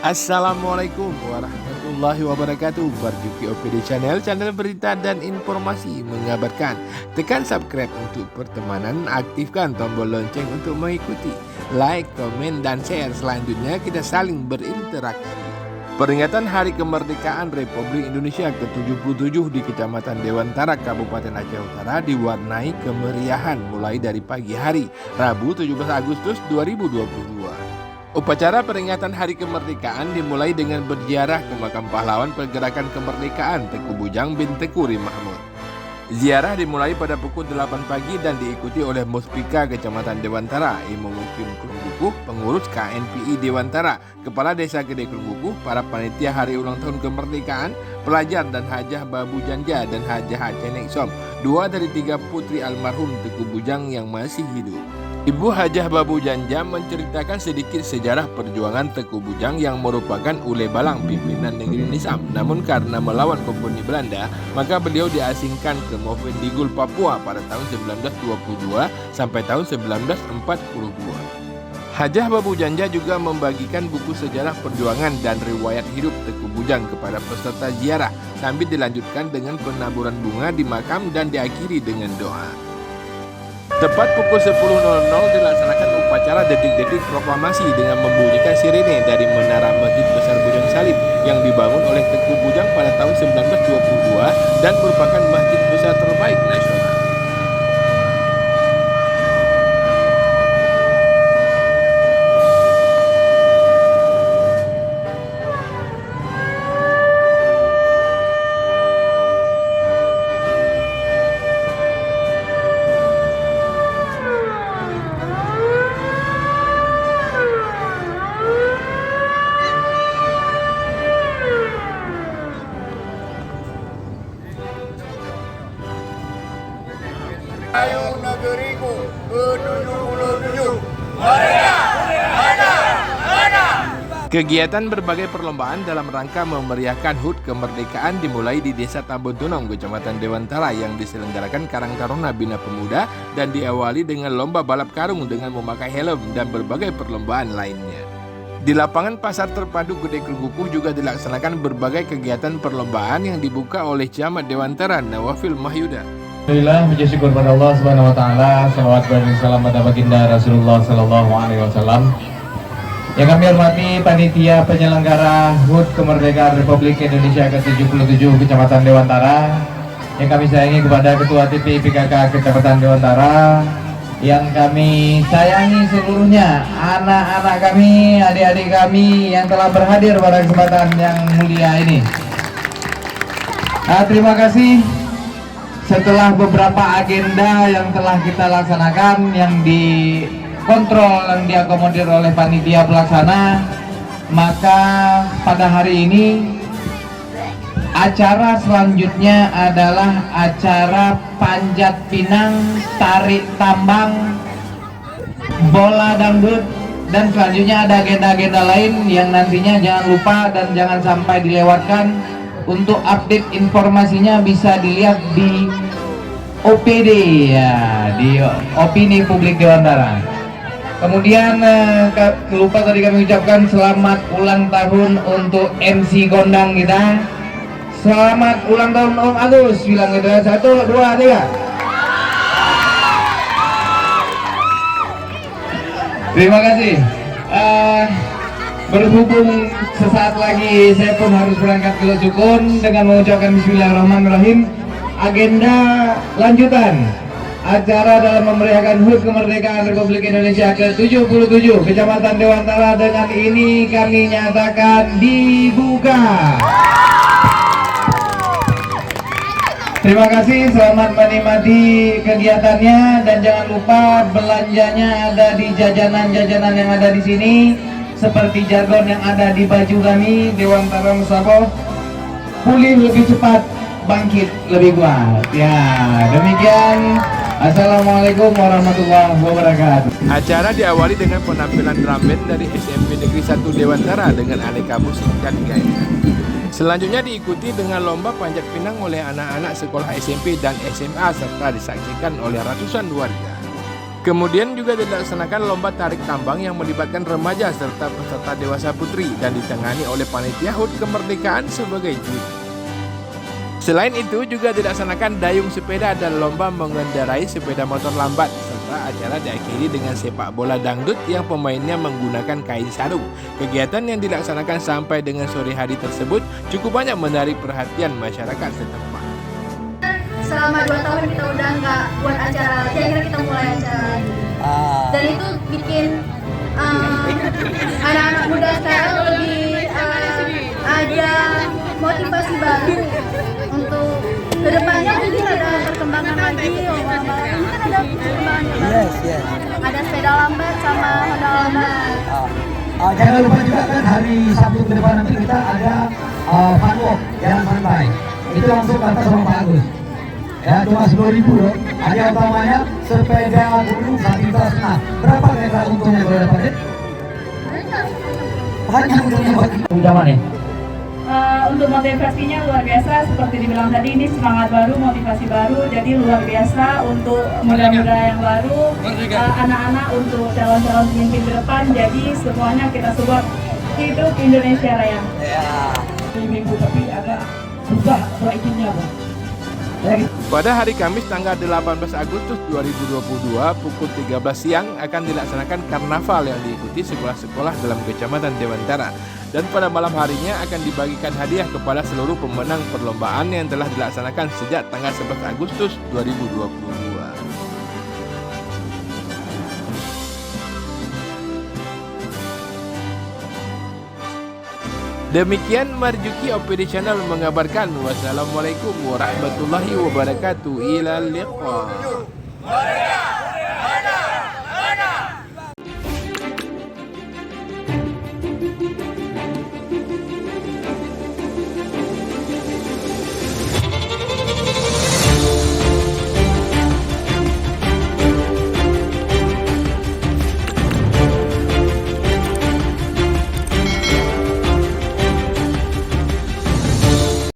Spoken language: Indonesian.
Assalamualaikum warahmatullahi wabarakatuh. Berjumpa OPD channel berita dan informasi mengabarkan. Tekan subscribe untuk pertemanan, aktifkan tombol lonceng untuk mengikuti. Like, komen, dan share. Selanjutnya kita saling berinteraksi. Peringatan Hari Kemerdekaan Republik Indonesia ke-77 di Kecamatan Dewantara, Kabupaten Aceh Utara diwarnai kemeriahan mulai dari pagi hari, Rabu 17 Agustus 2022. Upacara peringatan Hari Kemerdekaan dimulai dengan berziarah ke makam pahlawan pergerakan kemerdekaan Teuku Bujang bin Teuku Ri Mahmud. Ziarah dimulai pada pukul 8 pagi dan diikuti oleh Muspika Kecamatan Dewantara, Imam Mukim Kelungkukuh, pengurus KNPI Dewantara, Kepala Desa Gede Kelungkukuh, para panitia Hari Ulang Tahun Kemerdekaan, pelajar dan Hajah Babu Janja dan Hajah Aceh Neksom, 2 dari 3 putri almarhum Teuku Bujang yang masih hidup. Ibu Hajah Babu Janja menceritakan sedikit sejarah perjuangan Teuku Bujang yang merupakan ule balang pimpinan negeri Nizam. Namun karena melawan komponi Belanda, maka beliau diasingkan ke Movendigul, Papua pada tahun 1922 sampai tahun 1942. Hajah Babu Janja juga membagikan buku sejarah perjuangan dan riwayat hidup Teuku Bujang kepada peserta ziarah, sambil dilanjutkan dengan penaburan bunga di makam dan diakhiri dengan doa. Tepat pukul 10.00 dilaksanakan upacara detik-detik proklamasi dengan membunyikan sirene dari menara Masjid Besar Bujang Salib yang dibangun oleh Teuku Bujang pada tahun 1922 dan merupakan masjid besar terbaik nasional. Ayo negeriku ke-77, merdeka, mana. Kegiatan berbagai perlombaan dalam rangka memeriahkan HUT kemerdekaan dimulai di Desa Tambun Tunong, Kecamatan Dewantara yang diselenggarakan Karang Taruna Bina Pemuda dan diawali dengan lomba balap karung dengan memakai helm dan berbagai perlombaan lainnya. Di lapangan Pasar Terpadu Gede Kelungkukuh juga dilaksanakan berbagai kegiatan perlombaan yang dibuka oleh Camat Dewantara Nawafil Mahyuda. Alhamdulillah, puji syukur pada Allah Subhanahu wa taala. Salawat dan salam pada baginda Rasulullah sallallahu alaihi wasallam. Yang kami hormati panitia penyelenggara HUT Kemerdekaan Republik Indonesia ke-77 Kecamatan Dewantara. Yang kami sayangi kepada Ketua TPI PKK Kecamatan Dewantara. Yang kami sayangi seluruhnya, anak-anak kami, adik-adik kami yang telah berhadir pada kesempatan yang mulia ini. Terima kasih. Setelah beberapa agenda yang telah kita laksanakan, yang dikontrol, yang diakomodir oleh panitia pelaksana, maka pada hari ini acara selanjutnya adalah acara panjat pinang, tarik tambang, bola dangdut, dan selanjutnya ada agenda-agenda lain yang nantinya jangan lupa dan jangan sampai dilewatkan. Untuk update informasinya bisa dilihat di OPD ya, di Opini Publik Dewantara. Kemudian lupa tadi kami ucapkan selamat ulang tahun untuk MC kondang kita. Selamat ulang tahun Om Agus, bilang gitu ya. 1, 2, 3. Terima kasih. Berhubung sesaat lagi saya pun harus berangkat ke Locukun dengan mengucapkan Bismillahirrahmanirrahim. Agenda lanjutan acara dalam memeriahkan HUT Kemerdekaan Republik Indonesia ke-77 Kecamatan Dewantara dengan ini kami nyatakan dibuka. Terima kasih, selamat menikmati kegiatannya dan jangan lupa belanjanya ada di jajanan-jajanan yang ada di sini. Seperti jargon yang ada di baju kami, Dewantara Musabah, pulih lebih cepat, bangkit lebih kuat. Ya, demikian Assalamualaikum warahmatullahi wabarakatuh. Acara diawali dengan penampilan drum band dari SMP Negeri 1 Dewantara dengan aneka musik dan gairah. Selanjutnya diikuti dengan lomba panjat pinang oleh anak-anak sekolah SMP dan SMA serta disaksikan oleh ratusan warga. Kemudian juga dilaksanakan lomba tarik tambang yang melibatkan remaja serta peserta dewasa putri dan ditangani oleh panitia HUT Kemerdekaan sebagai juri. Selain itu juga dilaksanakan dayung sepeda dan lomba mengendarai sepeda motor lambat serta acara diakhiri dengan sepak bola dangdut yang pemainnya menggunakan kain sarung. Kegiatan yang dilaksanakan sampai dengan sore hari tersebut cukup banyak menarik perhatian masyarakat setempat. Selama 2 tahun kita udah nggak buat acara lagi, akhirnya kita mulai acara lagi. Dan itu bikin anak-anak muda sekarang lebih ada motivasi baru untuk kedepannya mungkin ada perkembangan lagi. Mungkin ada perkembangan baru. Ada sepeda lambat sama Honda lambat. Jangan lupa juga kan hari Sabtu ke depan nanti kita ada fun walk jalan santai. Itu langsung ke atas sama Pak Agus. Ya cuma 10.000 loh. Hadiah utamanya sepeda gunung 1,5 juta. Berapa kira untungnya kalau dapat? Banyak untungnya buat zaman ya. Untuk motivasinya luar biasa, seperti dibilang tadi ini semangat baru, motivasi baru, jadi luar biasa untuk muda-muda yang baru, anak-anak untuk calon-calon pemimpin ke depan, jadi semuanya kita support. Hidup Indonesia Raya. Ini minggu tapi agak susah berikinnya Bang. Pada hari Kamis tanggal 18 Agustus 2022 pukul 13 siang akan dilaksanakan karnaval yang diikuti sekolah-sekolah dalam Kecamatan Dewantara. Dan pada malam harinya akan dibagikan hadiah kepada seluruh pemenang perlombaan yang telah dilaksanakan sejak tanggal 11 Agustus 2022. Demikian Marjuki OPD Channel mengabarkan. Wassalamualaikum warahmatullahi wabarakatuh. Ila liqa.